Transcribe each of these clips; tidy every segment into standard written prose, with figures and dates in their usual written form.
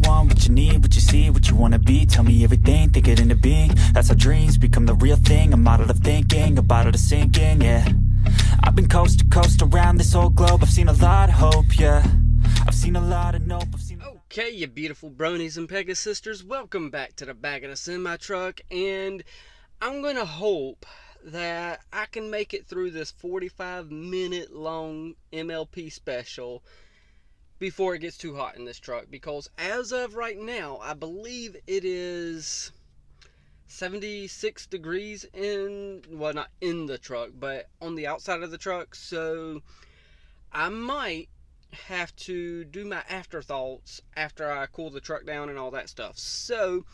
want, what you need, what you see, what you wanna be. Tell me everything, think it into being. That's how dreams become the real thing. I'm out of thinking, about it to sinking, yeah. I've been coast to coast around this whole globe. I've seen a lot of hope, yeah. I've seen a lot of nope. Okay, you beautiful bronies and Pegasus sisters, welcome back to the back of the semi-truck, and I'm gonna hope that I can make it through this 45-minute long MLP special before it gets too hot in this truck, because as of right now, I believe it is 76 degrees in, well, not in the truck, but on the outside of the truck, so I might have to do my afterthoughts after I cool the truck down and all that stuff. So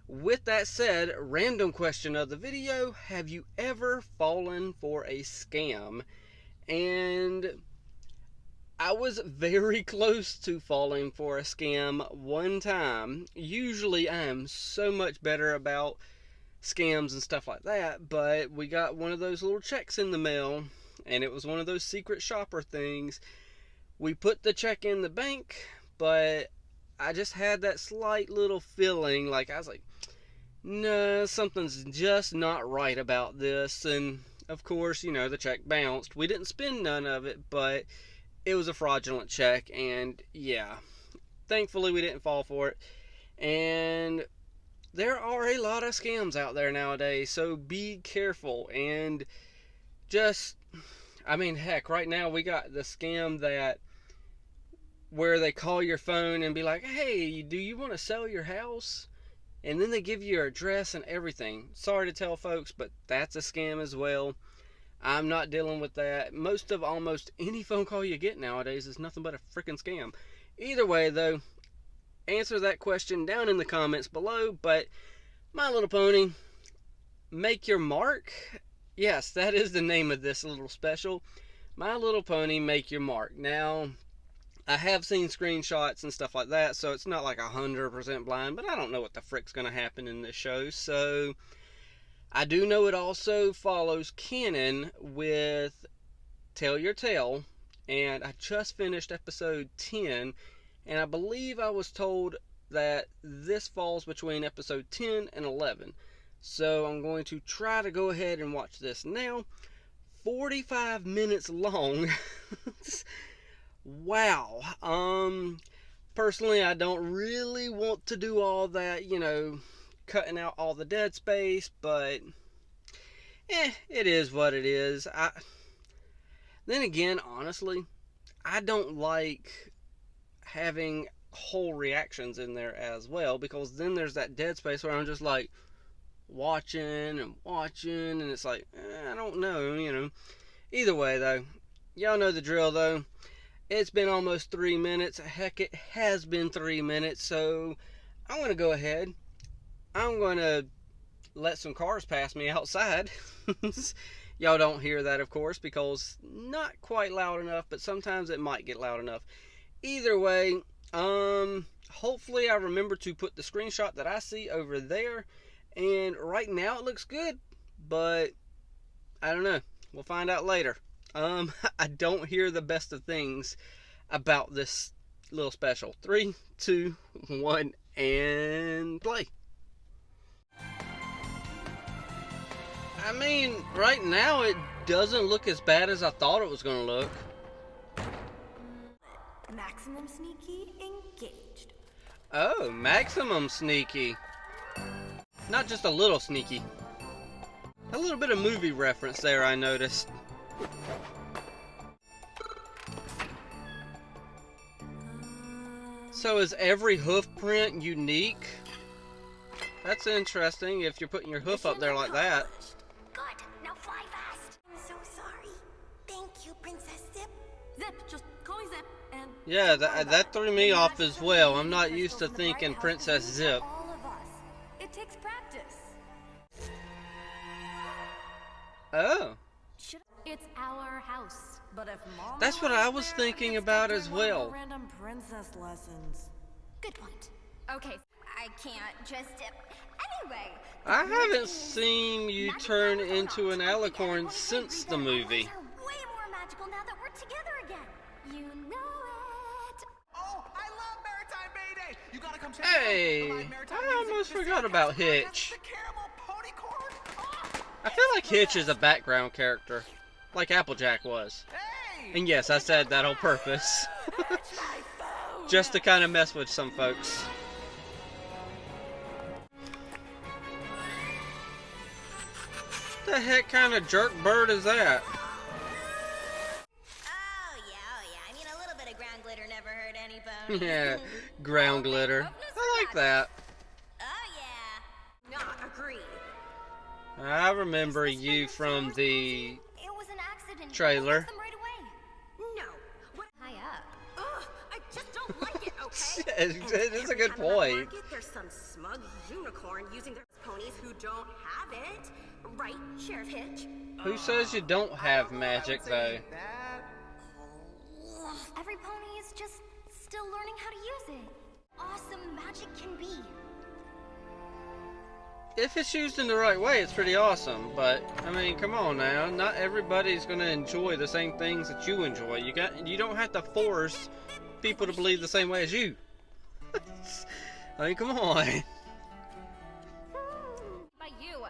with that said, random question of the video: have you ever fallen for a scam? And I was very close to falling for a scam one time. Usually I am so much better about scams and stuff like that, but we got one of those little checks in the mail, and it was one of those secret shopper things. We put the check in the bank, but I just had that slight little feeling, like I was like, no, something's just not right about this. And of course, you know, the check bounced. We didn't spend none of it, but it was a fraudulent check, and yeah, thankfully we didn't fall for it. And there are a lot of scams out there nowadays, so be careful. And just, I mean, heck, right now we got the scam that where they call your phone and be like, hey, do you want to sell your house? And then they give you your address and everything. Sorry to tell folks, but that's a scam as well. I'm not dealing with that. Almost any phone call you get nowadays is nothing but a freaking scam. Either way, though, answer that question down in the comments below. But My Little Pony, Make Your Mark. Yes, that is the name of this little special. My Little Pony, Make Your Mark. Now, I have seen screenshots and stuff like that, so it's not like 100% blind, but I don't know what the frick's going to happen in this show. So I do know it also follows canon with Tell Your Tale, and I just finished episode 10, and I believe I was told that this falls between episode 10 and 11. So I'm going to try to go ahead and watch this now. 45 minutes long. Wow. Personally, I don't really want to do all that, you know, cutting out all the dead space, but it is what it is. Then again, honestly, I don't like having whole reactions in there as well, because then there's that dead space where I'm just like watching, and it's like, I don't know, you know. Either way, though, y'all know the drill, though. It's been almost 3 minutes. Heck, it has been 3 minutes. So I'm going to go ahead. I'm going to let some cars pass me outside. Y'all don't hear that, of course, because not quite loud enough, but sometimes it might get loud enough. Either way, hopefully I remember to put the screenshot that I see over there. And right now it looks good, but I don't know. We'll find out later. I don't hear the best of things about this little special. 3, 2, 1, and play. I mean, right now it doesn't look as bad as I thought it was going to look. Maximum sneaky engaged. Oh, maximum sneaky. Not just a little sneaky. A little bit of movie reference there, I noticed. So is every hoof print unique? That's interesting if you're putting your hoof up there like that. Good, now fly fast. I'm so sorry. Thank you, Princess Zip. Zip, just call me Zip. And yeah, that threw me off as well. I'm not used to thinking Princess Zip. all of us. It takes practice. Oh. It's our house. But if Mom That's what I was thinking about as well. Random princess lessons. Good point. Okay, I can't just anyway. I haven't seen you turn into an alicorn since the movie. Are way more magical now that we're together again. You know it. Oh, I love Maritime Mayday! You gotta Hey, I almost forgot about Hitch. I feel like Hitch is a background character, like Applejack was. And yes, I said that on purpose. Just to kind of mess with some folks. What the heck kind of jerk bird is that? Oh yeah. I mean, a little bit of ground glitter never hurt any bone. Yeah, ground glitter. I like that. Oh yeah. Not agree. I remember you from the It was an accident. trailer. Fix them right away. No. What? High up. Ugh, I just don't like it. Okay. It is a good point. There's some smug unicorn using their ponies who don't have it. Right, Sheriff Hitch? Who says you don't have magic, though? Every pony is just still learning how to use it. Awesome magic can be. If it's used in the right way, it's pretty awesome. But I mean, come on now. Not everybody's gonna enjoy the same things that you enjoy. You don't have to force people to believe the same way as you. I mean, come on. By you.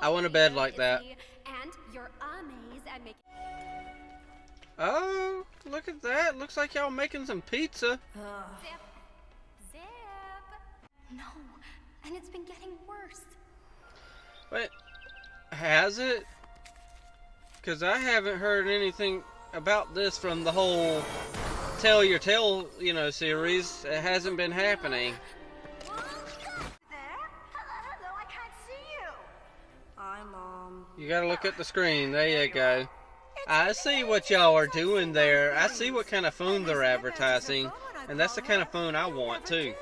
I want a bed like that. And you're amazed at making. Oh, look at that. Looks like y'all making some pizza. Zip. No, and it's been getting worse. Wait, has it? Because I haven't heard anything about this from the whole Tell Your Tale, series. It hasn't been happening. There? Hello, I can't see you. I'm You gotta look at the screen. There you go. I see what y'all are doing there. I see what kind of phone they're advertising. And that's the kind of phone I want, too.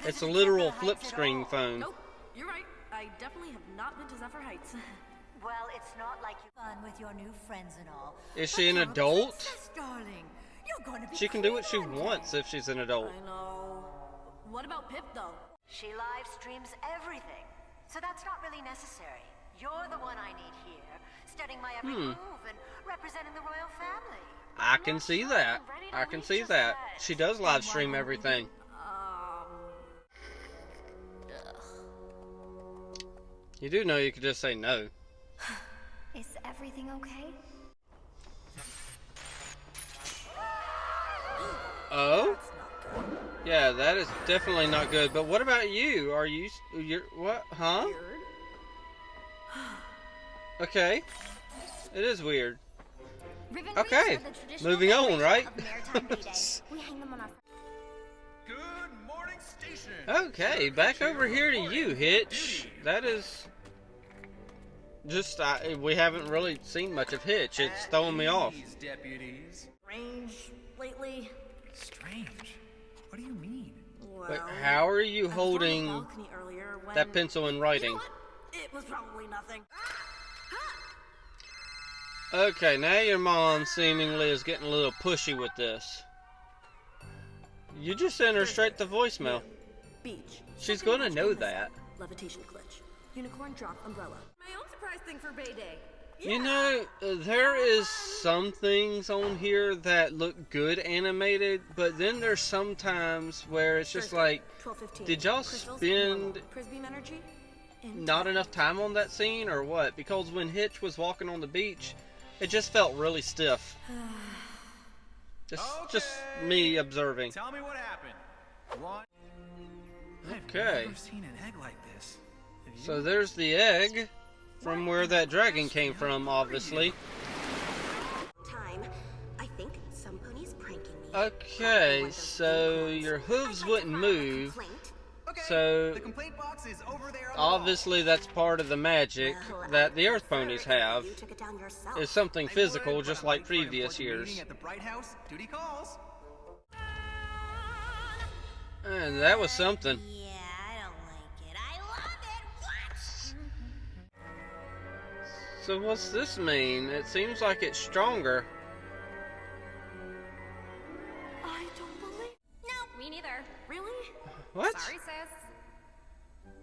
It's a literal flip screen phone. Nope, you're right. I definitely have not been to Zephyr Heights. Well, it's not like you've fun with your new friends and all. Is she an adult? Princess, darling. You're going to be She can do what she queen one wants day. if she's an adult. I know. What about Pip, though? She live streams everything, so that's not really necessary. You're the one I need here, studying my every move and representing the royal family. I can see that. I can see that. She does live stream everything. You do know you could just say no. Is everything okay? Oh? Yeah, that is definitely not good. But what about you? You're what? Huh? Okay. It is weird. Ribbon Okay. wreaths are the traditional Moving on, decoration right? of Maritime Day Day. We hang them on our Good morning, station. Okay, back over here to you, Hitch. That is just we haven't really seen much of Hitch. It's throwing me off. These deputies. Range lately? Strange. What do you mean? Well, But how are you I was on the holding balcony earlier when... that pencil in writing? You know what? It was probably nothing. Okay, now your mom seemingly is getting a little pushy with this. You just sent her straight to voicemail. Beach. She's gonna know that. Levitation glitch. Unicorn drop umbrella. My own surprise thing for Bay Day. You know, there is some things on here that look good animated, but then there's some times where it's just like, 12:15. did y'all Crystals, spend normal. Prisbeam energy? not enough time on that scene or what? Because when Hitch was walking on the beach, it just felt really stiff. Just me observing. Tell me what happened. One. Okay. I've never seen an egg like this. Have you? So there's the egg from where that dragon came from, obviously. time. I think some ponies pranking me. Okay, so your hooves wouldn't move. Okay, So the complaint box is over there on the obviously that's part of the magic that the Earth ponies have. You took it down yourself. Is something wall. I physical, would, just but I'm like late for an previous important years. meeting at the Bright House. Duty calls. And that was something. Yeah, I don't like it. I love it. What? So what's this mean? It seems like it's stronger. I don't believe... No, me neither. Really? What? Sorry, sis.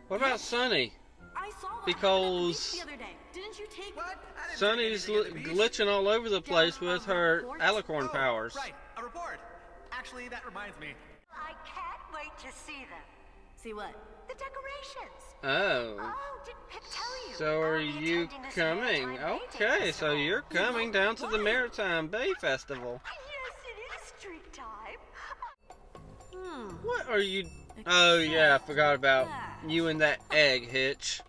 What about Sunny? I saw that Because the other day. Didn't you take... What? I didn't Sunny's take anything at the beach. glitching all over the place with her alicorn Oh, powers. Right, a report. Actually, that reminds me. I can't wait to see them. See what? The decorations. Oh. Oh, didn't Pip tell you? So are I'll be you attending this coming? Maritime Bay Day Okay, so Festival. you're coming down to the Maritime Bay Festival. Yes, it is street time. What are you... Oh yeah, I forgot about you and that egg, Hitch.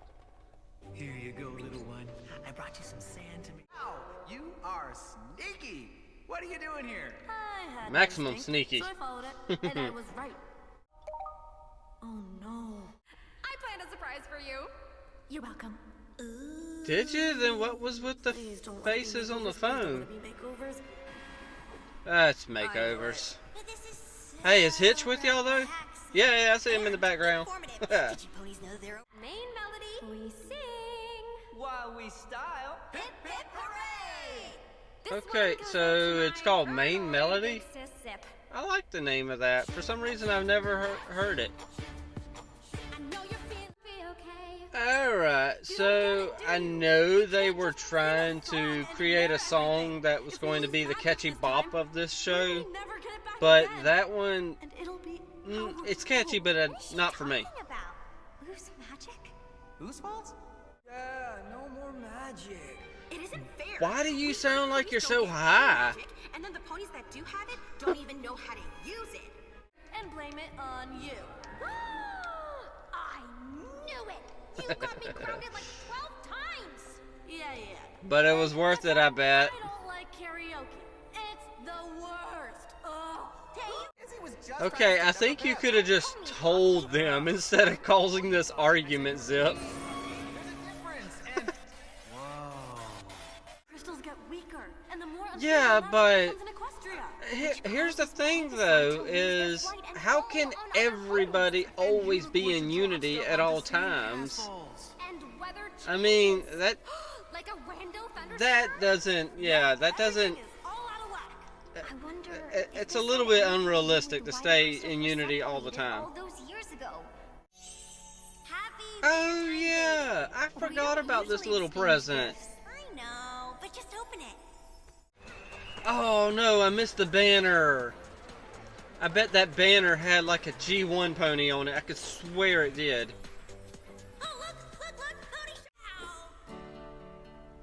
Here you go, little one. I brought you some sand to me. Wow, you are sneaky. What are you doing here? I had Maximum instinct, sneaky. So I followed it, and I was right. Oh no. I planned a surprise for you. You're welcome. Did you? Then what was with the Please don't let me faces on makeovers. the Please don't phone? let me makeovers. That's makeovers. But this is Hey, is Hitch with y'all though? Yeah, I see him in the background. informative. Did you ponies know they're Main melody. We sing. While we style. hip hip hooray? This Okay, one goes so out to it's my called Earl Main Grey Melody? Big Sis Sip. I like the name of that. For some reason, I've never heard it. I know you're feeling okay. Alright, so I know they were trying to create a song that was going to be the catchy bop of this show, Never get it back but again. that one, And it'll be it's catchy, but not for me. Talking about who's magic? Whose fault? Yeah, no more magic. It isn't fair. Why do you We sound like ponies you're don't so get any high? magic, and then the ponies that do have it don't even know how to use it. and blame it on you. I knew it. You got me grounded like 12 times. Yeah. But it was worth it, I bet. I don't like karaoke. It's the worst. Oh. Izzy was just Okay, trying I to think stand you up could have just told them instead of causing this argument, Zip. There's a difference, and... Whoa. Crystals get weaker, and the more Yeah, unstable but magic becomes in Equestria. Here's the thing, though, is how can everybody always be in unity at all times? Assholes. And weather changes. I mean, that like a rando thunderstorm. that doesn't. It's all out of whack. I wonder. It's a little bit unrealistic to stay in unity all the time. All those years ago. Happy. Oh yeah, I forgot about this little present. I know, but just open it. Oh no, I missed the banner. I bet that banner had like a G1 pony on it. I could swear it did. Oh look, pony show.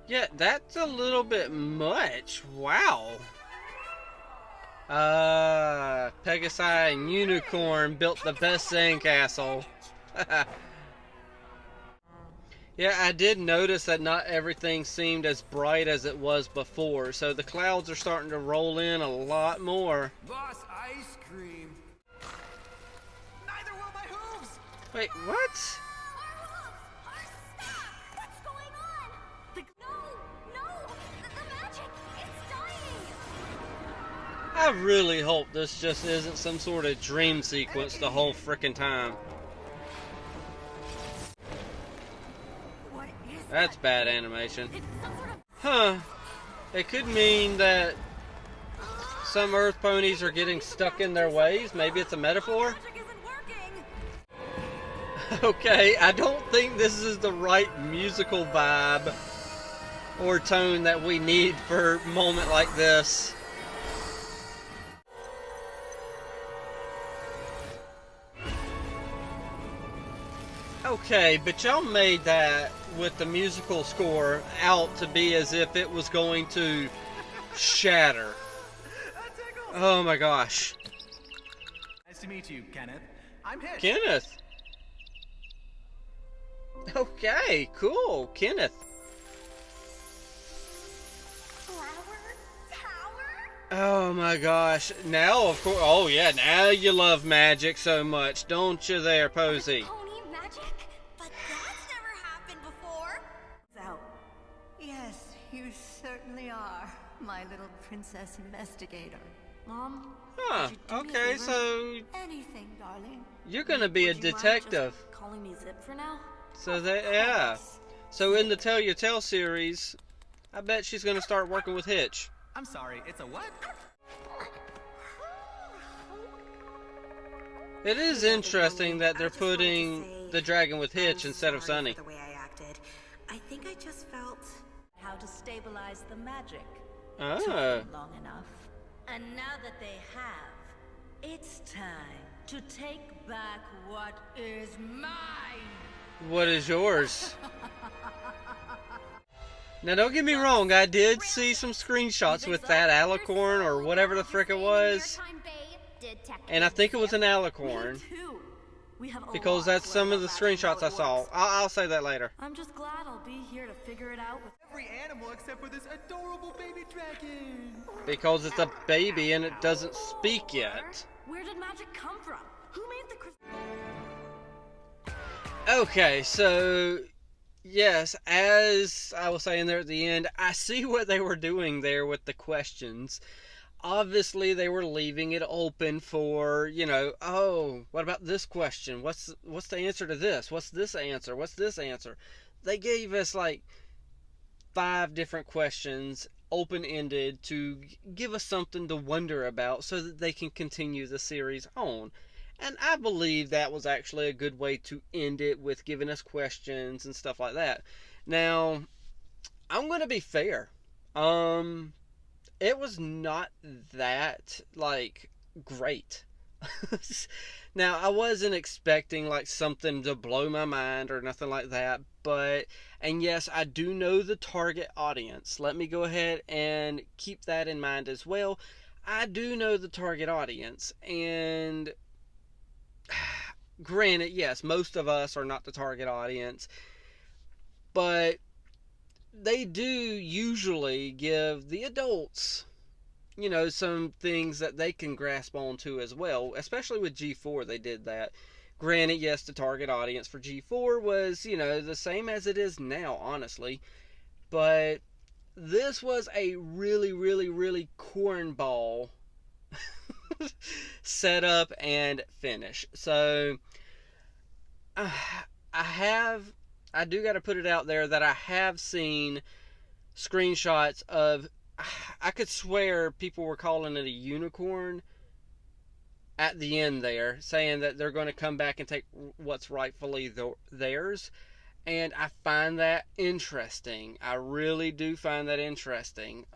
Yeah, that's a little bit much. Wow. Pegasi and Unicorn built the best sandcastle. Yeah, I did notice that not everything seemed as bright as it was before, so the clouds are starting to roll in a lot more. Boss ice cream. Neither will my hooves! Wait, what? Our hooves are stuck. What's going on? No, the magic, it's dying. I really hope this just isn't some sort of dream sequence the whole frickin' time. That's bad animation. It's some sort of Huh. It could mean that some Earth ponies are getting stuck in their ways. Maybe it's a metaphor. Magic isn't working. Okay, I don't think this is the right musical vibe or tone that we need for a moment like this. Okay, but y'all made that with the musical score out to be as if it was going to shatter. Oh my gosh. Nice to meet you, Kenneth. I'm Hitch. Kenneth. Okay, cool. Kenneth. Flower tower. Oh my gosh. Now, of course. Oh yeah, now you love magic so much, don't you there, Posey? Pony magic? But that's never happened before. Out. Yes, you certainly are, my little princess investigator. Mom, Huh, would you do me a okay, favor? so Anything, darling. you're gonna be a Would you mind detective. just calling me Zip for now? So that, yeah. So in the Tell Your Tale series, I bet she's gonna start working with Hitch. I'm sorry, it's a what? It is interesting that they're putting the dragon with Hitch instead of Sunny. The way I acted, I think I just felt. How to stabilize the magic. Oh. Long enough. And now that they have, it's time to take back what is mine. What is yours? Now, don't get me wrong, I did see some screenshots with that alicorn or whatever the frick it was. And I think it was an alicorn. Because that's some of the screenshots I saw. I'll say that later. I'm just glad I'll be here to figure it out with Every animal except for this adorable baby dragon. Because it's a baby and it doesn't speak yet. Where did magic come from? Who made the Okay, so yes, as I was saying there at the end, I see what they were doing there with the questions. Obviously, they were leaving it open for, you know, oh, what about this question? What's the answer to this? What's this answer? What's this answer? They gave us like 5 different questions, open-ended, to give us something to wonder about so that they can continue the series on. And I believe that was actually a good way to end it, with giving us questions and stuff like that. Now, I'm going to be fair. It was not that, like, great. Now, I wasn't expecting, like, something to blow my mind or nothing like that. But, and yes, I do know the target audience. Let me go ahead and keep that in mind as well. I do know the target audience. And granted, yes, most of us are not the target audience, but they do usually give the adults, you know, some things that they can grasp onto as well. Especially with G4, they did that. Granted, yes, the target audience for G4 was, you know, the same as it is now, honestly, but this was a really, really, really cornball setup and finish. So I do got to put it out there that I have seen screenshots of, I could swear people were calling it a unicorn at the end there, saying that they're going to come back and take what's rightfully theirs. And I find that interesting. I really do find that interesting.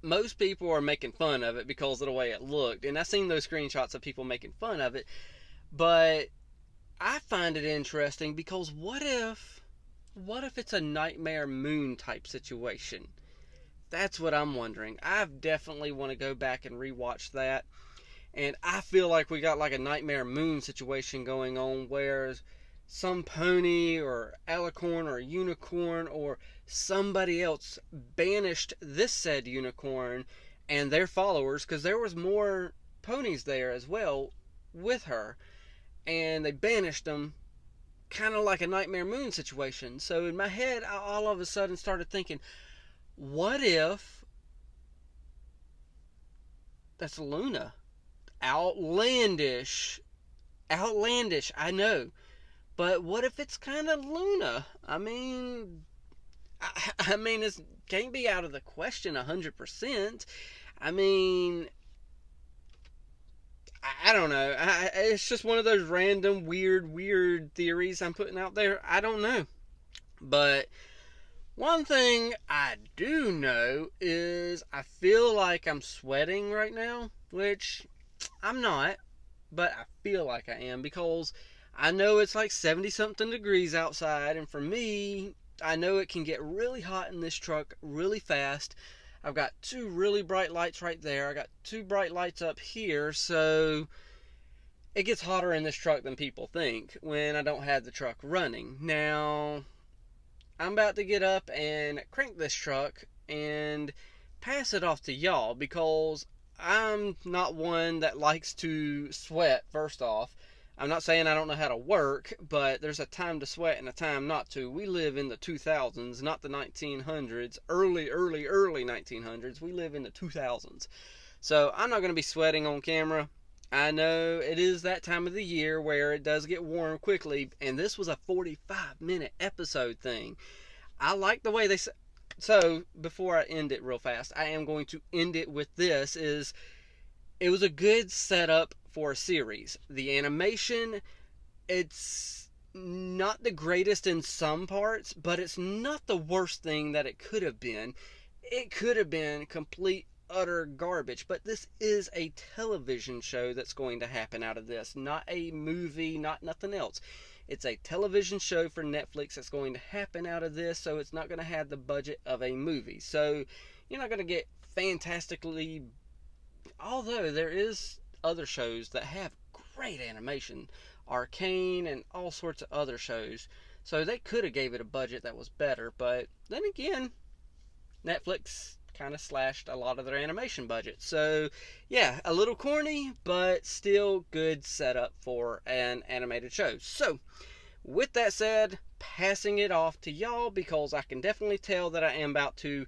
Most people are making fun of it because of the way it looked. And I've seen those screenshots of people making fun of it. But I find it interesting because what if it's a Nightmare Moon type situation? That's what I'm wondering. I definitely want to go back and rewatch that. And I feel like we got like a Nightmare Moon situation going on where some pony or alicorn or unicorn or somebody else banished this said unicorn and their followers, because there was more ponies there as well with her, and they banished them, kind of like a Nightmare Moon situation. So in my head, I all of a sudden started thinking, what if that's Luna? Outlandish, I know, but what if it's kind of Luna? I mean, it can't be out of the question 100%. I mean, I don't know. It's just one of those random, weird theories I'm putting out there. I don't know. But one thing I do know is I feel like I'm sweating right now, which I'm not, but I feel like I am, because I know it's like 70-something degrees outside, and for me, I know it can get really hot in this truck really fast. I've got 2 really bright lights right there. I got 2 bright lights up here, so it gets hotter in this truck than people think when I don't have the truck running. Now, I'm about to get up and crank this truck and pass it off to y'all, because I'm not one that likes to sweat, first off. I'm not saying I don't know how to work, but there's a time to sweat and a time not to. We live in the 2000s, not the 1900s, early 1900s. We live in the 2000s. So I'm not going to be sweating on camera. I know it is that time of the year where it does get warm quickly, and this was a 45-minute episode thing. I like the way they said. So, before I end it real fast, I am going to end it with this, it was a good setup for a series. The animation, it's not the greatest in some parts, but it's not the worst thing that it could have been. It could have been complete utter garbage. But this is a television show that's going to happen out of this, not a movie, not nothing else. It's a television show for Netflix that's going to happen out of this, so it's not going to have the budget of a movie. So you're not going to get fantastically, although there is other shows that have great animation, Arcane and all sorts of other shows. So they could have gave it a budget that was better, but then again, Netflix kind of slashed a lot of their animation budget. So yeah, a little corny, but still good setup for an animated show. So with that said, passing it off to y'all, because I can definitely tell that I am about to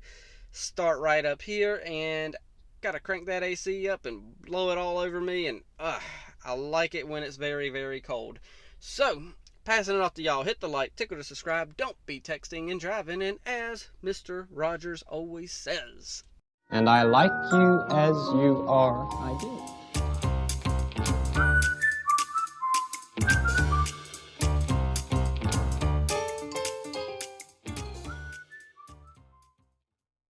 start right up here, and gotta crank that AC up and blow it all over me, and I like it when it's very, very cold. So passing it off to y'all, hit the like, tickle to subscribe, don't be texting and driving, and as Mr. Rogers always says, and I like you as you are, I do.